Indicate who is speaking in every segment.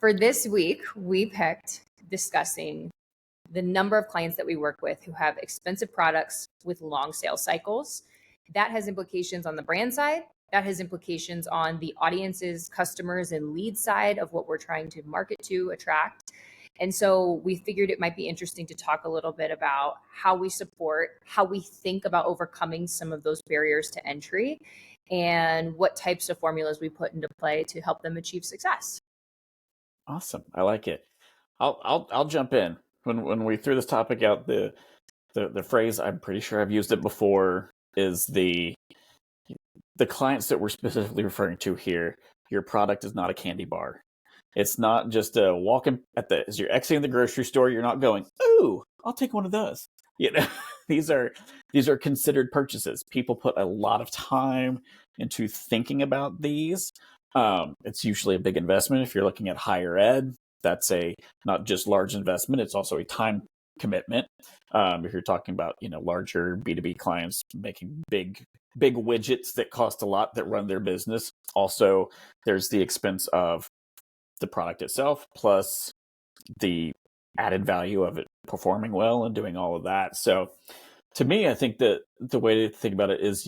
Speaker 1: For this week, we picked discussing the number of clients that we work with who have expensive products with long sales cycles. That has implications on the brand side. That has implications on the audiences, customers, and lead side of what we're trying to market to, attract. And so we figured it might be interesting to talk a little bit about how we support, how we think about overcoming some of those barriers to entry, and what types of formulas we put into play to help them achieve success.
Speaker 2: Awesome. I like it. I'll jump in. When we threw this topic out, the phrase, I'm pretty sure I've used it before, is the clients that we're specifically referring to here. Your product is not a candy bar. It's not just a walking as you're exiting the grocery store, you're not going, "Ooh, I'll take one of those." You know, these are considered purchases. People put a lot of time into thinking about these. It's usually a big investment. If you're looking at higher ed, that's a not just large investment, it's also a time commitment. If you're talking about, larger B2B clients making big widgets that cost a lot that run their business. Also, there's the expense of the product itself, plus the added value of it performing well and doing all of that. So to me, I think that the way to think about it is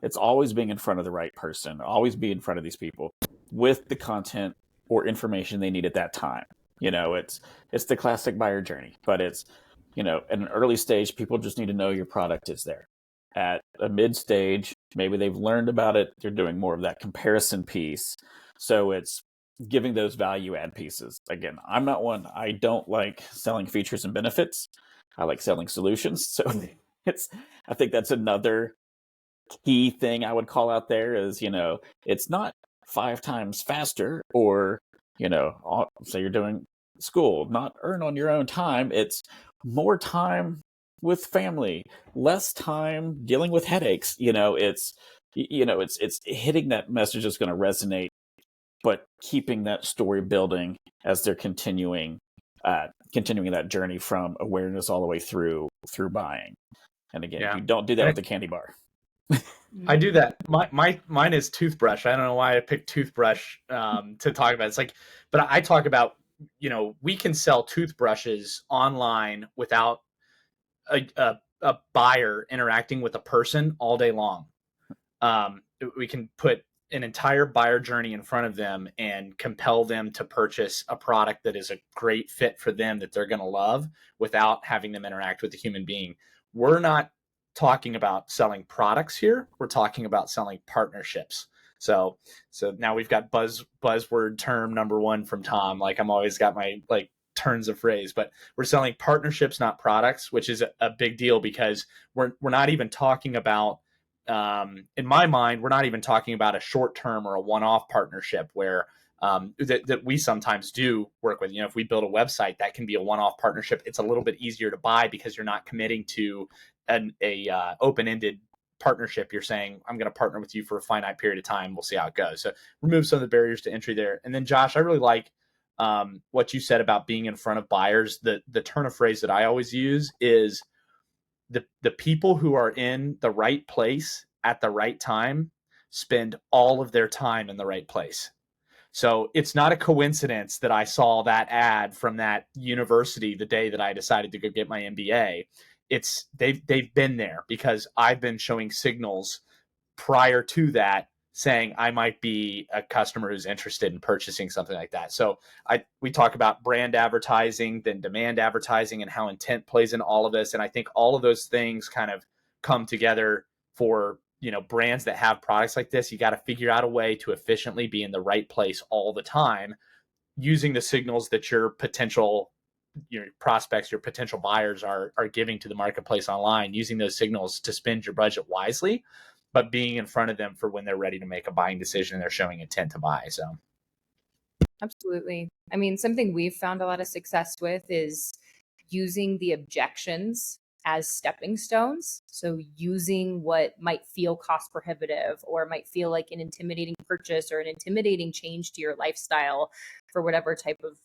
Speaker 2: it's always being in front of the right person, always be in front of these people with the content or information they need at that time. It's the classic buyer journey, but it's, at an early stage, people just need to know your product is there. At a mid stage, maybe they've learned about it. They're doing more of that comparison piece. So it's giving those value add pieces. Again, I'm not one. I don't like selling features and benefits. I like selling solutions. So I think that's another key thing I would call out there is, it's not 5 times faster or, say you're doing school, not earn on your own time. It's more time with family, less time dealing with headaches. It's hitting that message that's going to resonate, but keeping that story building as they're continuing that journey from awareness all the way through buying. And again, you don't do that with the candy bar.
Speaker 3: I do that. Mine is toothbrush. I don't know why I picked toothbrush to talk about. It's like, but I talk about, we can sell toothbrushes online without a buyer interacting with a person all day long. We can put an entire buyer journey in front of them and compel them to purchase a product that is a great fit for them that they're going to love without having them interact with a human being. We're not talking about selling products here. We're talking about selling partnerships. So now we've got buzzword term number one from Tom. Like I'm always got my turns of phrase, but we're selling partnerships, not products, which is a big deal because we're not even talking about, in my mind, we're not even talking about a short-term or a one-off partnership where that we sometimes do work with. If we build a website, that can be a one-off partnership. It's a little bit easier to buy because you're not committing to a open-ended partnership. You're saying, I'm going to partner with you for a finite period of time. We'll see how it goes. So remove some of the barriers to entry there. And then Josh, I really like what you said about being in front of buyers. The turn of phrase that I always use is the people who are in the right place at the right time spend all of their time in the right place. So it's not a coincidence that I saw that ad from that university the day that I decided to go get my MBA. It's they've been there because I've been showing signals prior to that saying I might be a customer who's interested in purchasing something like that. So we talk about brand advertising, then demand advertising, and how intent plays in all of this. And I think all of those things kind of come together for brands that have products like this. You got to figure out a way to efficiently be in the right place all the time, using the signals that your potential prospects, your potential buyers are giving to the marketplace online, using those signals to spend your budget wisely, but being in front of them for when they're ready to make a buying decision and they're showing intent to buy. So
Speaker 1: absolutely. I mean, something we've found a lot of success with is using the objections as stepping stones. So using what might feel cost prohibitive or might feel like an intimidating purchase or an intimidating change to your lifestyle for whatever type of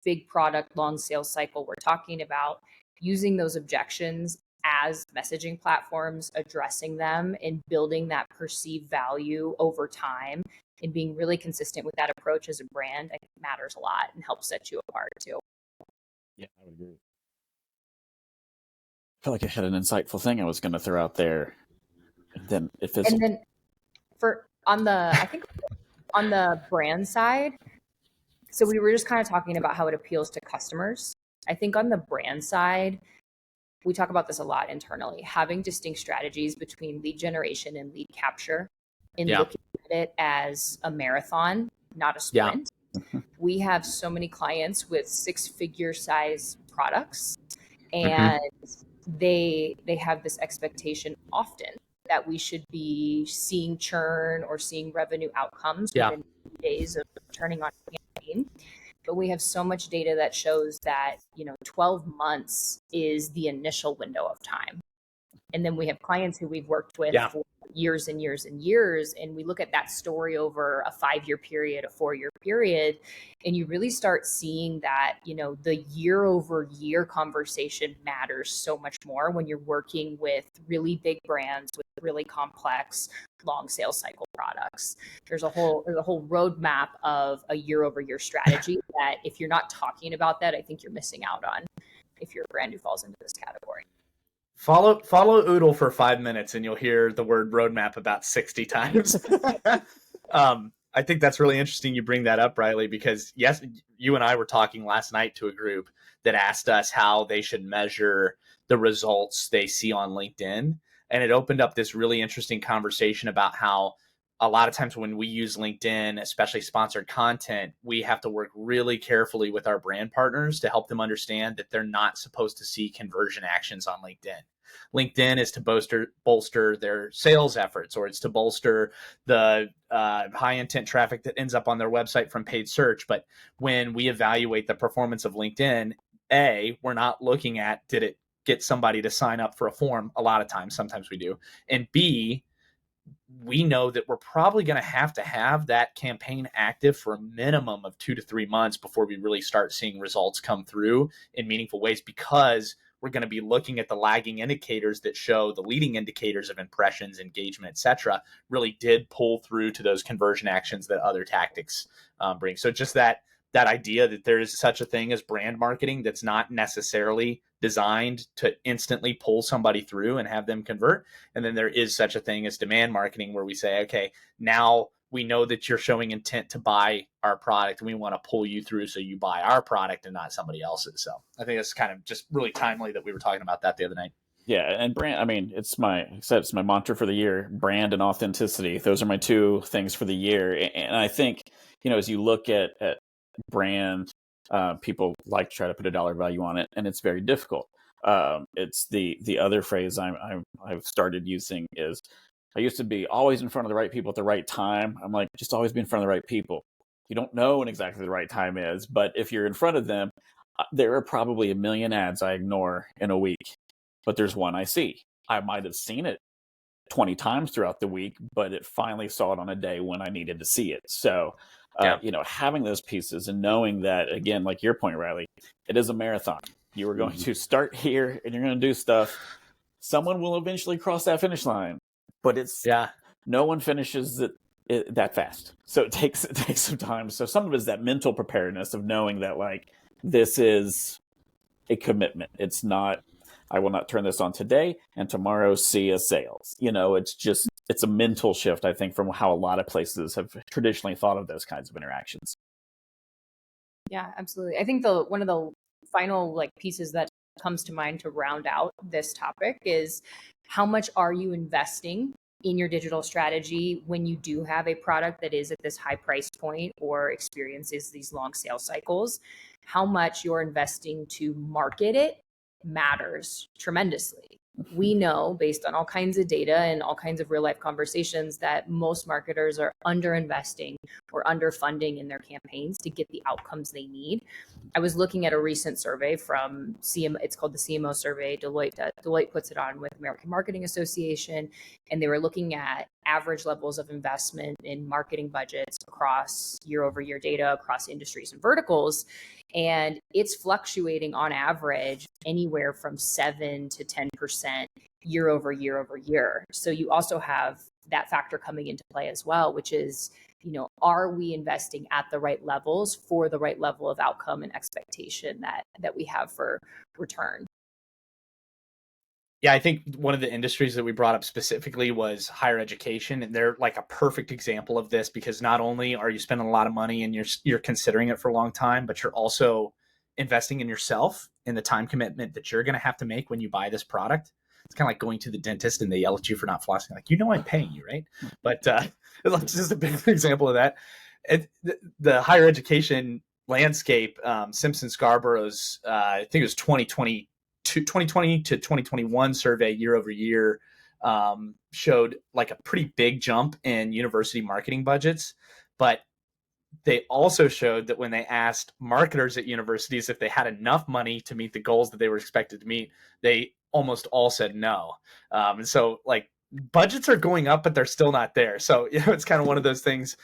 Speaker 1: big product, long sales cycle we're talking about, using those objections as messaging platforms, addressing them and building that perceived value over time and being really consistent with that approach as a brand, I think matters a lot and helps set you apart too.
Speaker 2: Yeah, I would agree. I feel like I had an insightful thing I was going to throw out there, and then it fizzled.
Speaker 1: And then I think on the brand side, so we were just kind of talking about how it appeals to customers. I think on the brand side, we talk about this a lot internally, having distinct strategies between lead generation and lead capture, and looking at it as a marathon, not a sprint.
Speaker 2: Yeah.
Speaker 1: We have so many clients with 6-figure size products, and they have this expectation often that we should be seeing churn or seeing revenue outcomes within days of turning on a campaign. But we have so much data that shows that, 12 months is the initial window of time. And then we have clients who we've worked with for years and years and years. And we look at that story over a 5-year period, a 4-year period, and you really start seeing that, the year over year conversation matters so much more when you're working with really big brands with really complex, long sales cycle products. There's a whole roadmap of a year over year strategy that if you're not talking about that, I think you're missing out on if you're a brand who falls into this category.
Speaker 3: Follow Oodle for 5 minutes and you'll hear the word roadmap about 60 times. I think that's really interesting you bring that up, Riley, because yes, you and I were talking last night to a group that asked us how they should measure the results they see on LinkedIn. And it opened up this really interesting conversation about how a lot of times when we use LinkedIn, especially sponsored content, we have to work really carefully with our brand partners to help them understand that they're not supposed to see conversion actions on LinkedIn. LinkedIn is to bolster their sales efforts, or it's to bolster the high intent traffic that ends up on their website from paid search. But when we evaluate the performance of LinkedIn, we're not looking at, did it get somebody to sign up for a form? A lot of times, sometimes we do. And B, we know that we're probably going to have that campaign active for a minimum of 2 to 3 months before we really start seeing results come through in meaningful ways, because we're going to be looking at the lagging indicators that show the leading indicators of impressions, engagement, etc., really did pull through to those conversion actions that other tactics bring. So just that idea that there is such a thing as brand marketing that's not necessarily designed to instantly pull somebody through and have them convert. And then there is such a thing as demand marketing, where we say, okay, now we know that you're showing intent to buy our product, and we want to pull you through so you buy our product and not somebody else's. So I think it's kind of just really timely that we were talking about that the other night.
Speaker 2: Yeah, and brand, I mean, it's my mantra for the year: brand and authenticity. Those are my two things for the year. And I think, as you look at brand, people like to try to put a dollar value on it, and it's very difficult. It's the other phrase I've started using is, I used to be always in front of the right people at the right time. I'm like, just always be in front of the right people. You don't know when exactly the right time is, but if you're in front of them, there are probably a million ads I ignore in a week, but there's one I see. I might have seen it 20 times throughout the week, but it finally saw it on a day when I needed to see it. So, having those pieces and knowing that, again, like your point, Riley, it is a marathon. You are going to start here and you're going to do stuff. Someone will eventually cross that finish line, but no one finishes it that fast. So it takes some time. So some of it is that mental preparedness of knowing that, like, this is a commitment. It's not, I will not turn this on today and tomorrow see a sales. It's a mental shift, I think, from how a lot of places have traditionally thought of those kinds of interactions.
Speaker 1: Yeah, absolutely. I think one of the final pieces that comes to mind to round out this topic is, how much are you investing in your digital strategy when you do have a product that is at this high price point or experiences these long sales cycles? How much you're investing to market it matters tremendously. We know, based on all kinds of data and all kinds of real life conversations, that most marketers are underinvesting or underfunding in their campaigns to get the outcomes they need. I was looking at a recent survey from CMO. It's called the CMO survey. Deloitte puts it on with American Marketing Association, and they were looking at average levels of investment in marketing budgets across year-over-year data across industries and verticals, and it's fluctuating on average anywhere from 7 to 10% year over year over year. So you also have that factor coming into play as well, which is, are we investing at the right levels for the right level of outcome and expectation that we have for return?
Speaker 3: Yeah, I think one of the industries that we brought up specifically was higher education, and they're like a perfect example of this, because not only are you spending a lot of money and you're considering it for a long time, but you're also investing in yourself and the time commitment that you're going to have to make when you buy this product. It's kind of like going to the dentist and they yell at you for not flossing. Like, I'm paying you, right? But it's just a big example of that. The higher education landscape, Simpson Scarborough's, I think it was 2020 to 2021 survey year over year, showed like a pretty big jump in university marketing budgets. But they also showed that when they asked marketers at universities if they had enough money to meet the goals that they were expected to meet, they almost all said no. And so like budgets are going up, but they're still not there. So, it's kind of one of those things,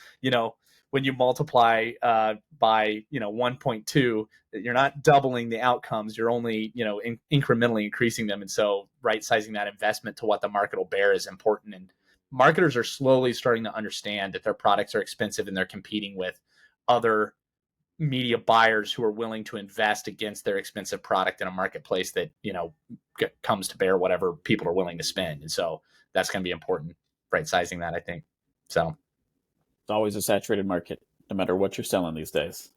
Speaker 3: when you multiply by 1.2, you're not doubling the outcomes, you're only incrementally increasing them. And so right sizing that investment to what the market will bear is important. And marketers are slowly starting to understand that their products are expensive and they're competing with other media buyers who are willing to invest against their expensive product in a marketplace that comes to bear whatever people are willing to spend. And so that's going to be important, right sizing that, I think. So
Speaker 2: it's always a saturated market, no matter what you're selling these days.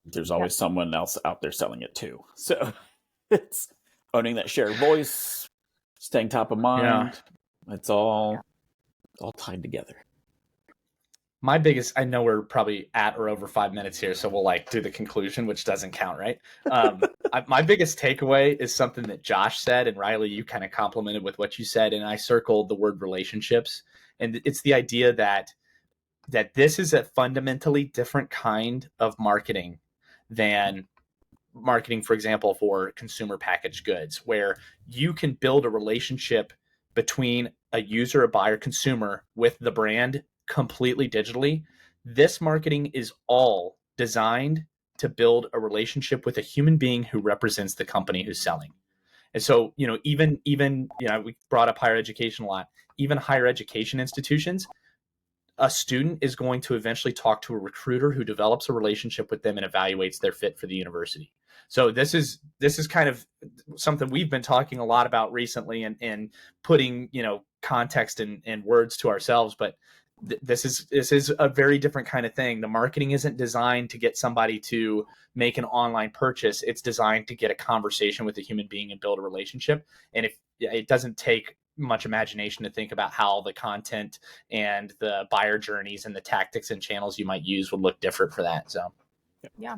Speaker 2: There's always someone else out there selling it too. So it's owning that share of voice, staying top of mind. It's all tied together.
Speaker 3: My biggest, I know we're probably at or over 5 minutes here, so we'll do the conclusion, which doesn't count, right? My biggest takeaway is something that Josh said, and Riley, you kind of complimented with what you said, and I circled the word relationships. And it's the idea that this is a fundamentally different kind of marketing than marketing, for example, for consumer packaged goods, where you can build a relationship between a user, a buyer, consumer with the brand completely digitally. This marketing is all designed to build a relationship with a human being who represents the company who's selling. And so, even we brought up higher education a lot. Even higher education institutions, a student is going to eventually talk to a recruiter who develops a relationship with them and evaluates their fit for the university. So this is kind of something we've been talking a lot about recently, and putting context and words to ourselves. But this is a very different kind of thing. The marketing isn't designed to get somebody to make an online purchase. It's designed to get a conversation with a human being and build a relationship. And if it doesn't take much imagination to think about how the content and the buyer journeys and the tactics and channels you might use would look different for that. So
Speaker 1: yeah,